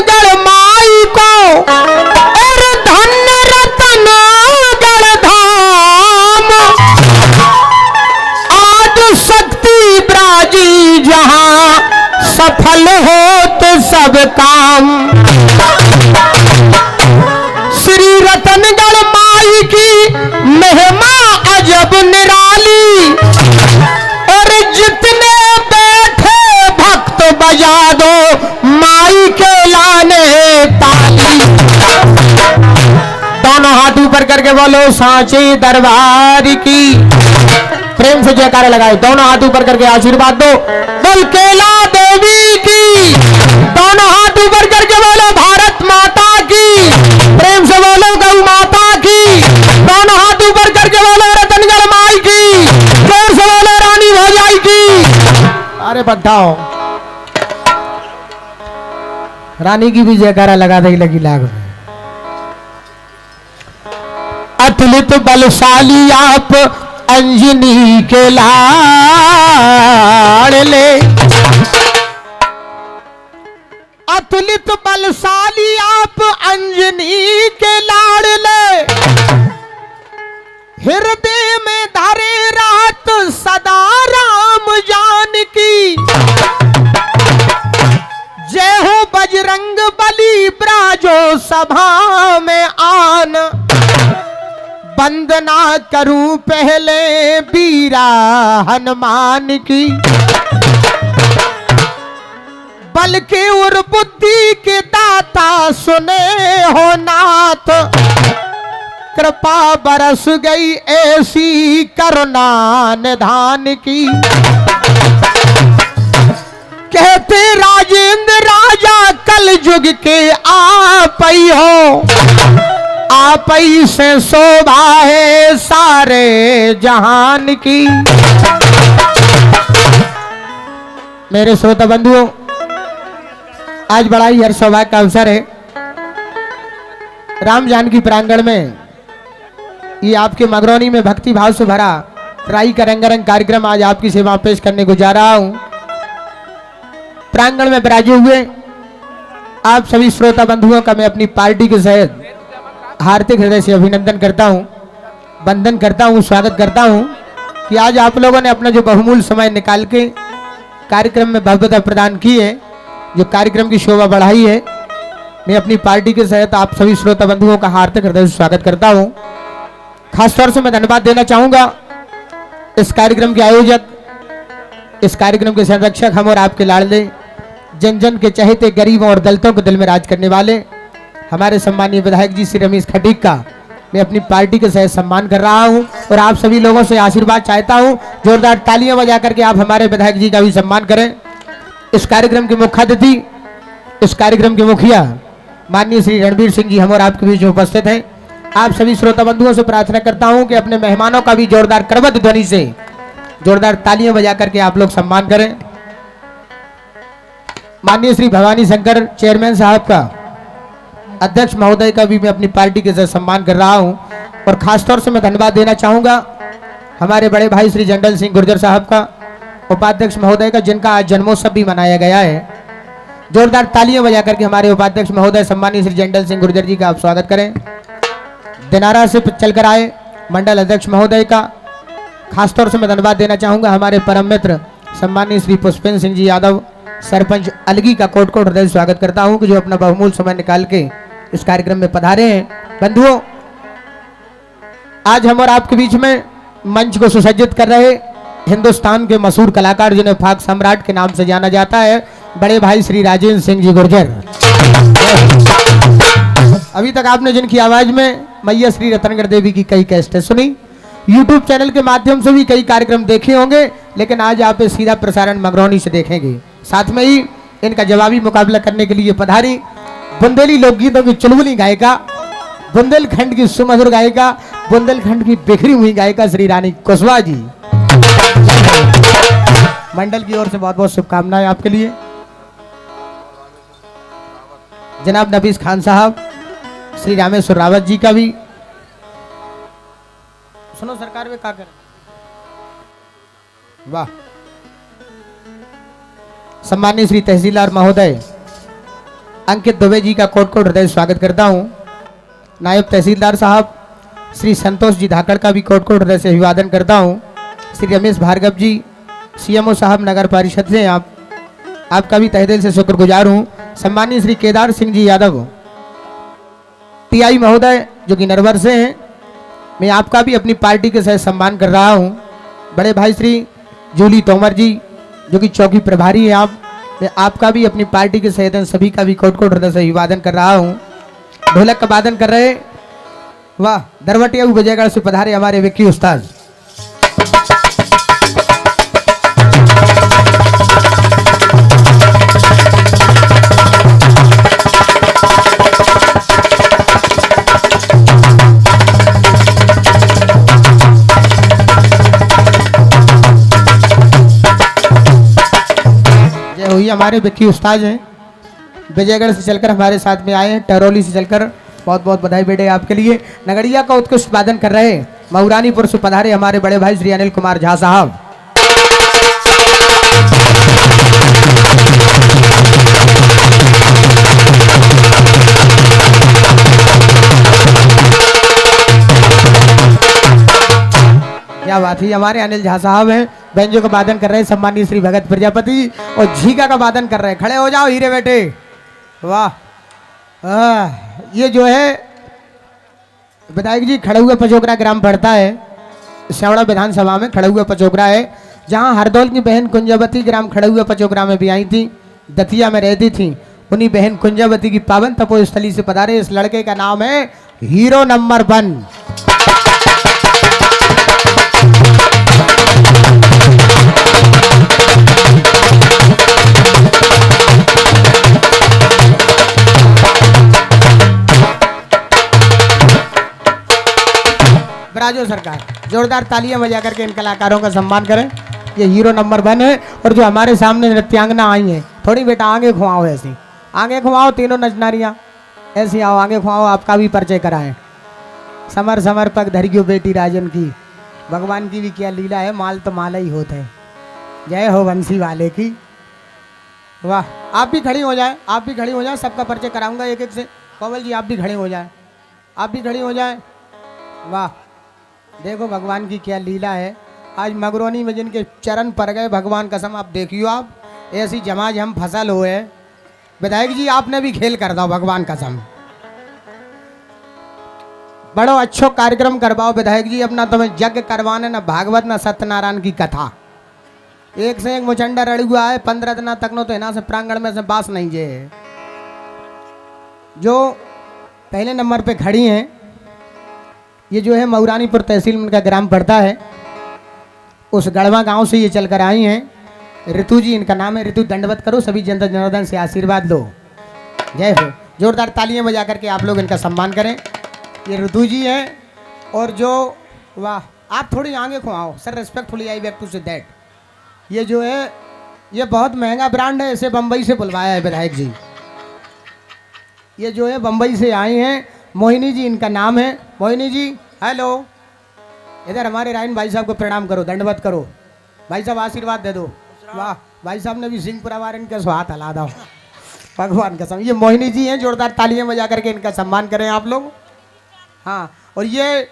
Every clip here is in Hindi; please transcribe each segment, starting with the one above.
गढ़ माई को और धन्य रतन गढ़ धाम। आज शक्ति ब्राजी जहां सफल होत सब काम। श्री रतनगढ़ माई की महिमा अजब निराली और जितने बैठे भक्त बजा दो माई के लाने ताली। दोनों हाथ ऊपर करके बोलो सांचे दरबार की। प्रेम से जयकारा लगाओ, दोनों हाथ ऊपर करके आशीर्वाद दो। बोल केला देवी की। दोनों हाथ ऊपर करके बोलो भारत माता की। प्रेम से बोलो गौ माता की। दोनों हाथ ऊपर करके बोलो रतनगढ़ माई की। प्रेम से बोलो रानी भौजाई की। अरे बताओ रानी की भी जयकारा लगा दे लगी लाग। अतुलित बलशाली आप अंजनी के लाडले। अतुलित बलशाली आप अंजनी के लाडले। हृदय में धरे रात सदा राम जानकी। जय हो बजरंग बली ब्राजो सभा में आन। वंदना करूं पहले वीरा हनुमान की। बल के और बुद्धि के दाता सुने हो नाथ। कृपा बरस गई ऐसी करुणा निधान की। कहते राजेंद्र राजा कल युग के आप ही हो। आप ही से शोभा है सारे जहान की। मेरे श्रोता बंधुओं, आज बड़ा ही हर्ष सौभाग्य का अवसर है। राम जानकी प्रांगण में ये आपके मगरौनी में भक्ति भाव से भरा राई का रंगारंग कार्यक्रम आज आपकी सेवा पेश करने को जा रहा हूं। प्रांगण में विराजे हुए आप सभी श्रोता बंधुओं का मैं अपनी पार्टी के सहित हार्दिक हृदय से अभिनंदन करता हूं, वंदन करता हूं, स्वागत करता हूं कि आज आप लोगों ने अपना जो बहुमूल्य समय निकाल के कार्यक्रम में भव्यता प्रदान की है, जो कार्यक्रम की शोभा बढ़ाई है। मैं अपनी पार्टी के सहित आप सभी श्रोता बंधुओं का हार्दिक हृदय से स्वागत करता हूं। खासतौर से मैं धन्यवाद देना चाहूंगा इस कार्यक्रम के आयोजक, इस कार्यक्रम के संरक्षक, हम और आपके लाडले, जन जन के चहेते, गरीबों और दलितों के दिल में राज करने वाले हमारे सम्मानीय विधायक जी श्री रमेश खटीक का मैं अपनी पार्टी के सहित सम्मान कर रहा हूं और आप सभी लोगों से आशीर्वाद चाहता हूं। जोरदार तालियां बजा करके आप हमारे विधायक जी का भी सम्मान करें। इस कार्यक्रम के मुख्य अतिथि, इस कार्यक्रम के मुखिया माननीय श्री रणबीर सिंह जी हम और आपके बीच उपस्थित हैं। आप सभी श्रोता बंधुओं से प्रार्थना करता हूं कि अपने मेहमानों का भी जोरदार करबद्ध ध्वनि से जोरदार तालियां बजा करके आप लोग सम्मान करें। माननीय श्री भवानी शंकर चेयरमैन साहब का, अध्यक्ष महोदय का भी मैं अपनी पार्टी के साथ सम्मान कर रहा हूं और खासतौर से मैं धन्यवाद देना चाहूंगा हमारे बड़े भाई श्री जंडल सिंह गुर्जर साहब का, उपाध्यक्ष महोदय का, जिनका आज जन्मोत्सव भी मनाया गया है। जोरदार तालियां बजा करके हमारे उपाध्यक्ष महोदय सम्मानीय श्री जंडल सिंह गुर्जर जी का आप स्वागत करें। दिनारा से चलकर आए मंडल अध्यक्ष महोदय का खासतौर से मैं धन्यवाद देना चाहूंगा। हमारे परम मित्र सम्मानीय श्री पुष्पेंद्र सिंह जी यादव, सरपंच अलगी का कोट कोट हृदय स्वागत करता हूं कि जो अपना बहुमूल्य समय निकाल के इस कार्यक्रम में पधारे हैं। बंधुओं, आज हम और आपके बीच में मंच को सुसज्जित कर रहे हिंदुस्तान के मशहूर कलाकार, जिन्हें फाग सम्राट के नाम से जाना जाता है, बड़े भाई श्री राजेंद्र सिंह जी गुर्जर। अभी तक आपने जिनकी आवाज में मैया श्री रतनगढ़ देवी की कई कैसेटें सुनी, YouTube चैनल के माध्यम से भी कई कार्यक्रम देखे होंगे, लेकिन आज आप सीधा प्रसारण मगरौनी से देखेंगे। साथ में ही इनका जवाबी मुकाबला करने के लिए पधारी बुंदेली लोकगीतों की चुलबुली गायिका, बुंदेलखंड की सुमधुर गायिका, बुंदेलखंड की बिखरी हुई गायिका श्री रानी कुशवाहा जी। मंडल की ओर से बहुत बहुत शुभकामनाएं आपके लिए। जनाब नफीस खान साहब, श्री रामेश्वर रावत जी का भी सुनो सरकार में क्या करें। वाह। सम्मानीय श्री तहसीलदार महोदय, अंकित दुबे जी का कोट कोट हृदय स्वागत करता हूँ। नायब तहसीलदार साहब श्री संतोष जी धाकड़ का भी कोट कोट हृदय से अभिवादन करता हूँ। श्री रमेश भार्गव जी सीएमओ साहब नगर परिषद से आपका भी तहे दिल से शुक्रगुजार हूँ। सम्मानीय श्री केदार सिंह जी यादव टीआई महोदय जो कि नरवर से हैं, मैं आपका भी अपनी पार्टी के साथ सम्मान कर रहा हूँ। बड़े भाई श्री जूली तोमर जी जो कि चौकी प्रभारी हैं मैं आपका भी अपनी पार्टी के सहित सभी का भी कोट कोट हृदय से अभिवादन कर रहा हूँ। ढोलक का वादन कर रहे वाह दरवटिया विजयगढ़ से पधारे हमारे विक्की उस्ताद। हमारे विक्की उस्ताद हैं, विजयगढ़ से चलकर हमारे साथ में आए हैं, टरौली से चलकर। बहुत बहुत बधाई बेटे आपके लिए। नगड़िया का उत्कृष्ट वादन कर रहे मऊरानीपुर से पधारे हमारे बड़े भाई श्री अनिल कुमार झा साहब। क्या बात है, हमारे अनिल झा साहब हैं, बैंजो का वादन कर रहे हैं सम्मानीय श्री भगत प्रजापति, और झीका का वादन कर रहे हैं। खड़े हो जाओ हीरे बेटे, वाह। ये जो है विधायक जी खड़े हुए पचोकरा ग्राम पड़ता है, श्यावड़ा विधानसभा में खड़े हुए पचोकरा है, जहां हरदौल की बहन कुंजावती ग्राम खड़े हुए पचोकरा में भी आई थी, दतिया में रहती थी। उन्हीं बहन कुंजावती की पावन तपोस्थली से पधारे इस लड़के का नाम है हीरो नंबर 1। राजो सरकार जोरदार तालियां बजा करके इन कलाकारों का सम्मान करें। ये हीरो नंबर 1 है। और जो हमारे सामने नृत्यांगना आई हैं, थोड़ी बेटा आगे खुआओ, ऐसी आगे खुआओ, तीनों नचनारियां ऐसी आओ आगे खुआओ, आपका भी परिचय कराएं। समर समर पग धरियो बेटी राजन की, भगवान की भी क्या लीला है, माल तो माला ही होता है। जय हो बंसी वाले की। वाह, आप भी खड़ी हो जाए, आप भी खड़ी हो जाए, सबका परिचय कराऊंगा एक एक से। कंवल जी आप भी खड़े हो जाए, आप भी खड़ी हो जाए। वाह, देखो भगवान की क्या लीला है। आज मगरोनी में जिनके चरण पर गए भगवान कसम, आप देखियो, आप ऐसी जमाज हम फसल हुए। विधायक जी आपने भी खेल कर दो भगवान कसम, बड़ो अच्छो कार्यक्रम करवाओ विधायक जी। अपना तुम्हें यज्ञ करवाने ना भागवत ना सत्यनारायण की कथा, एक से एक मुचंडा रड़ हुआ है। 15 दिन तक नो तो यहाँ से प्रांगण में से बास नहीं जे। जो पहले नंबर पे खड़ी हैं, ये जो है मऊरानीपुर तहसील में इनका ग्राम पड़ता है, उस गढ़वा गांव से ये चलकर आई हैं। ऋतु जी इनका नाम है। ऋतु दंडवत करो, सभी जनता जनार्दन से आशीर्वाद लो। जय हो, जोरदार तालियां बजा करके आप लोग इनका सम्मान करें। ये ऋतु जी हैं। और जो वाह, आप थोड़ी आगे को आओ sir, respectfully I beg to say that. ये जो है ये बहुत महंगा ब्रांड है, इसे बम्बई से बुलवाया है विधायक जी। ये जो है बम्बई से आई हैं, मोहिनी जी इनका नाम है। मोहिनी जी हेलो, इधर हमारे रायन भाई साहब को प्रणाम करो, दंडवत करो। भाई साहब आशीर्वाद दे दो। वाह, भाई साहब ने भी सिंहपुरा वार इनके हाथ हला दो भगवान कसम। ये मोहिनी जी हैं, जोरदार तालियां बजा करके इनका सम्मान करें आप लोग। हाँ, और ये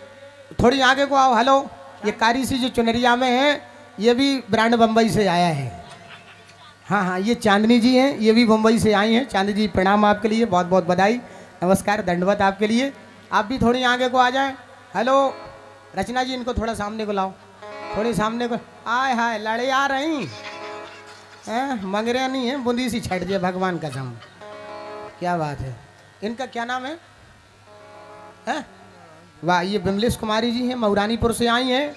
थोड़ी आगे को आओ। हेलो, ये कारी सी जो चुनरिया में है, ये भी ब्रांड बम्बई से आया है। हाँ हाँ, ये चांदनी जी हैं, ये भी मुंबई से आई हैं। चांदनी जी प्रणाम आपके लिए, बहुत बहुत बधाई, नमस्कार, दंडवत आपके लिए। आप भी थोड़ी आगे को आ जाएं। हेलो रचना जी, इनको थोड़ा सामने को लाओ, थोड़ी सामने को। आय हाय, लड़े आ रही हैं, मंगरे नहीं है, बूंदी सी छट जाए भगवान कसम, क्या बात है। इनका क्या नाम है? वाह, ये बिमलेश कुमारी जी हैं, मऊरानीपुर से आई हैं।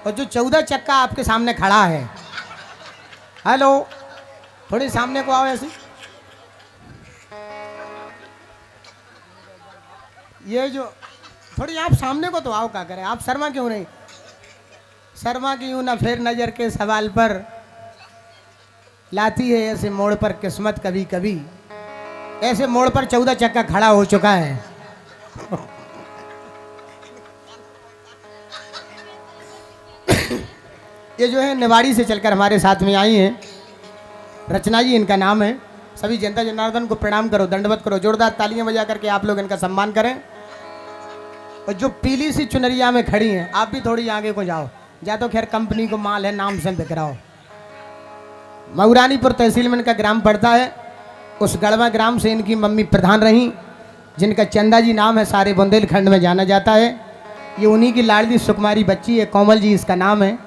और जो 14 चक्का आपके सामने खड़ा है, हेलो थोड़ी सामने को आओ ऐसे। ये जो थोड़ी आप सामने को तो आओ, क्या करें आप, शर्मा क्यों नहीं? शर्मा क्यों ना, फिर नजर के सवाल पर लाती है ऐसे मोड़ पर किस्मत कभी कभी। ऐसे मोड़ पर 14 चक्का खड़ा हो चुका है। ये जो है निवाड़ी से चलकर हमारे साथ में आई हैं, रचना जी इनका नाम है। सभी जनता जनार्दन को प्रणाम करो, दंडवत करो, जोरदार तालियां बजा करके आप लोग इनका सम्मान करें। और जो पीली सी चुनरिया में खड़ी हैं, आप भी थोड़ी आगे को जाओ, या तो खैर कंपनी को माल है, नाम से बिक रहा हो। मऊरानीपुर तहसील में इनका ग्राम पड़ता है। उस गढ़वा ग्राम से इनकी मम्मी प्रधान रहीं, जिनका चंदा जी नाम है, सारे बुंदेलखंड में जाना जाता है। ये उन्हीं की लाडली सुकुमारी बच्ची है, कोमल जी इसका नाम है।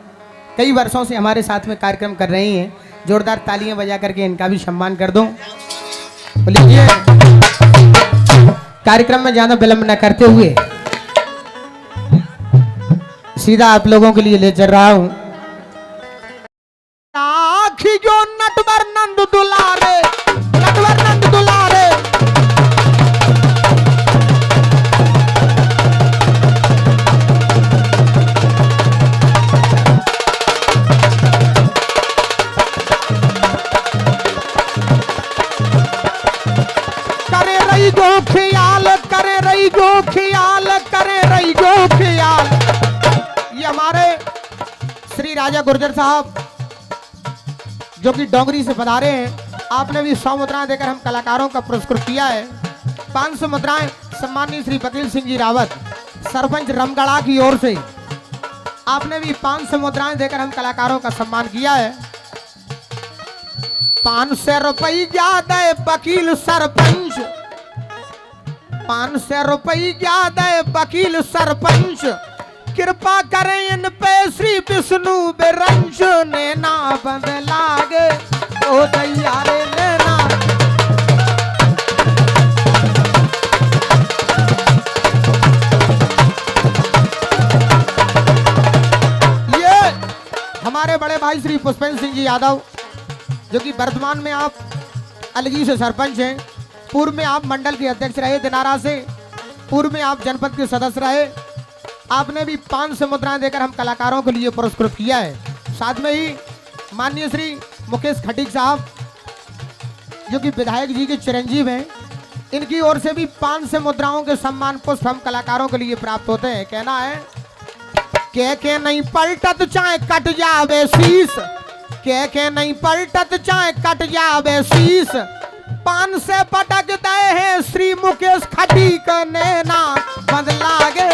कई वर्षों से हमारे साथ में कार्यक्रम कर रही हैं। जोरदार तालियां बजा करके इनका भी सम्मान कर दो। बोलिए, कार्यक्रम में ज़्यादा विलंब न करते हुए सीधा आप लोगों के लिए ले चल रहा हूं। आखी जो नटवर नंद दुलारे, नटवर नंद दुलारे, करे रही गो ख्याल, करे रही गो ख्याल, करे रही गो ख्याल। ये हमारे श्री राजा गुर्जर साहब जो कि डोंगरी से पधारे हैं। आपने भी 100 मुद्राएं देकर हम कलाकारों का पुरस्कृत किया है। 500 मुद्राएं सम्मानीय श्री वकील सिंह जी रावत सरपंच रमगढ़ा की ओर से। आपने भी 500 मुद्राएं देकर हम कलाकारों का सम्मान किया है। 500 रुपया दे वकील सरपंच, 500 रुपया दे वकील सरपंच, कृपा करें इन पे श्री विष्णु बिरंज। नैना बंद लागे ओ दैयारे नैना, ये हमारे बड़े भाई श्री पुष्पेंद्र सिंह जी यादव, जो कि वर्तमान में आप अलगी से सरपंच हैं। पूर्व में आप मंडल के अध्यक्ष रहे दिनारा से, पूर्व में आप जनपद के सदस्य रहे। आपने भी 500 मुद्राएं देकर हम कलाकारों के लिए पुरस्कृत किया है। साथ में ही माननीय श्री मुकेश खटीक साहब, जो कि विधायक जी के चिरंजीव हैं, इनकी ओर से भी 500 मुद्राओं के सम्मान पुष्प हम कलाकारों के लिए प्राप्त होते हैं। कहना है के नहीं पलटत चाहे कट जावे शीश, के नहीं पलटत चाहे कट जावे शीश, 5 से पटक दे हैं श्री मुकेश खटीक। नैना बंद लागे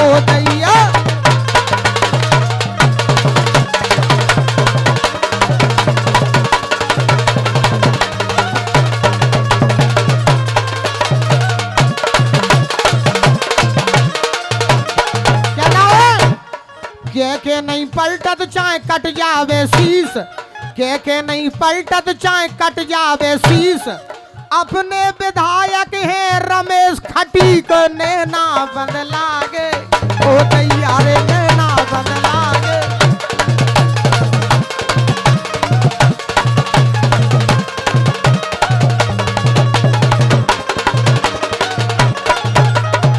ओ दैया, के नहीं पलटत चाहे कट जावे शीश, के नहीं पलटत चाहे कट जावे शीश, अपने विधायक हैं रमेश खटीक। नैना बंद लागे ओ दैयारे नैना बंद लागे,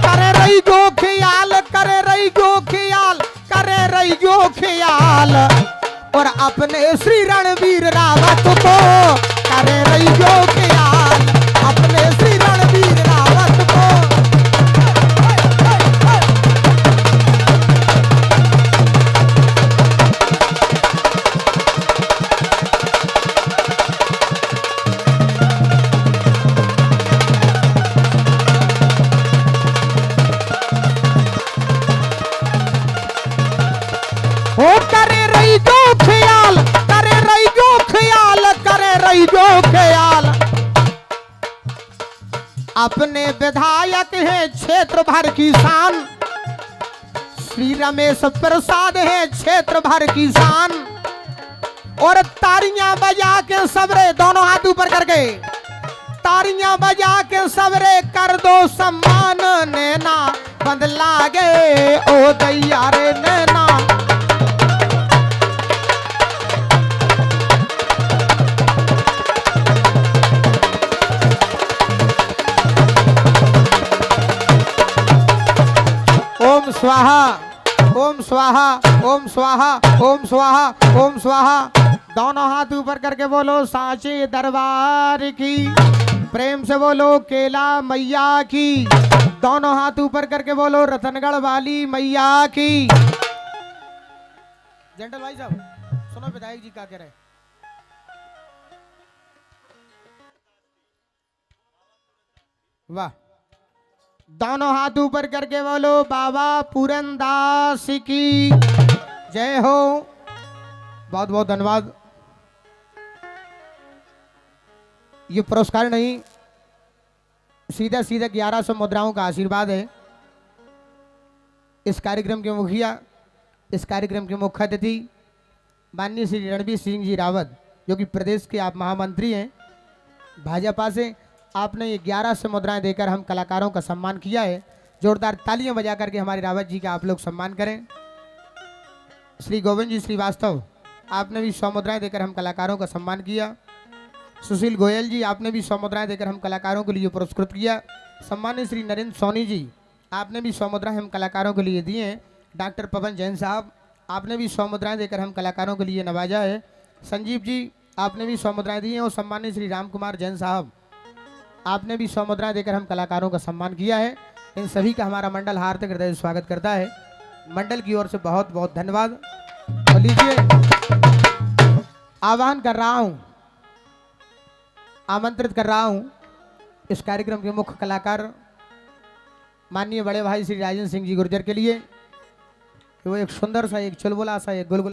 करे रही गो ख्याल, करे रही गो ख्याल, करे रही गो ख्याल। और अपने श्री रणवीर रावत को करे रही गो ख्याल, अपने श्री रणवीर रावत को। ओ करे रही गो ख्याल, करे रही गो ख्याल, करे रही गो ख्याल। अपने विधायक है क्षेत्र भर की शान, श्री रमेश प्रसाद है क्षेत्र भर की शान। और तारियां बजा के सबरे, दोनों हाथ ऊपर करके तारियां बजा के सबरे कर दो सम्मान। नैना बंद लागे ओ दैयारे नैना, ओम स्वाहा ओम स्वाहा ओम स्वाहा ओम स्वाहा ओम स्वाहा। दोनों हाथ ऊपर करके बोलो सांचे दरबार की, प्रेम से बोलो केला मैया की। दोनों हाथ ऊपर करके बोलो रतनगढ़ वाली मैया की। जनरल भाई साहब सुनो विधायक जी क्या कह रहे हैं। वाह, दोनों हाथ ऊपर करके बोलो बाबा पूरनदास की जय हो। बहुत बहुत धन्यवाद। ये पुरस्कार नहीं, सीधा सीधा 1100 मुद्राओं का आशीर्वाद है। इस कार्यक्रम के मुखिया, इस कार्यक्रम के मुख्य अतिथि माननीय श्री रणबीर सिंह जी रावत, जो कि प्रदेश के आप महामंत्री हैं भाजपा से, आपने ये 1100 मुद्राएं देकर हम कलाकारों का सम्मान किया है। जोरदार तालियां बजा करके हमारे रावत जी का आप लोग सम्मान करें। श्री गोविंद जी श्रीवास्तव, आपने भी 100 मुद्राएं देकर हम कलाकारों का सम्मान किया। सुशील गोयल जी, आपने भी 100 मुद्राएं देकर हम कलाकारों के लिए पुरस्कृत किया। सम्मानित श्री नरेंद्र सोनी जी, आपने भी 100 मुद्राएं हम कलाकारों के लिए दिए हैं। डॉक्टर पवन जैन साहब, आपने भी 100 मुद्राएं देकर हम कलाकारों के लिए नवाजा है। संजीव जी, आपने भी 100 मुद्राएं दी हैं। और सम्मानित श्री राम कुमार जैन साहब, आपने भी 100 मुद्राएं देकर हम कलाकारों का सम्मान किया है। इन सभी का हमारा मंडल हार्दिक हृदय स्वागत करता है। मंडल की ओर से बहुत बहुत धन्यवाद। तो लीजिए, आह्वान कर रहा हूं, आमंत्रित कर रहा हूं इस कार्यक्रम के मुख्य कलाकार माननीय बड़े भाई श्री राजेंद्र सिंह जी गुर्जर के लिए कि वो एक सुंदर सा, एक चुलबुला सा, एक गुलगुला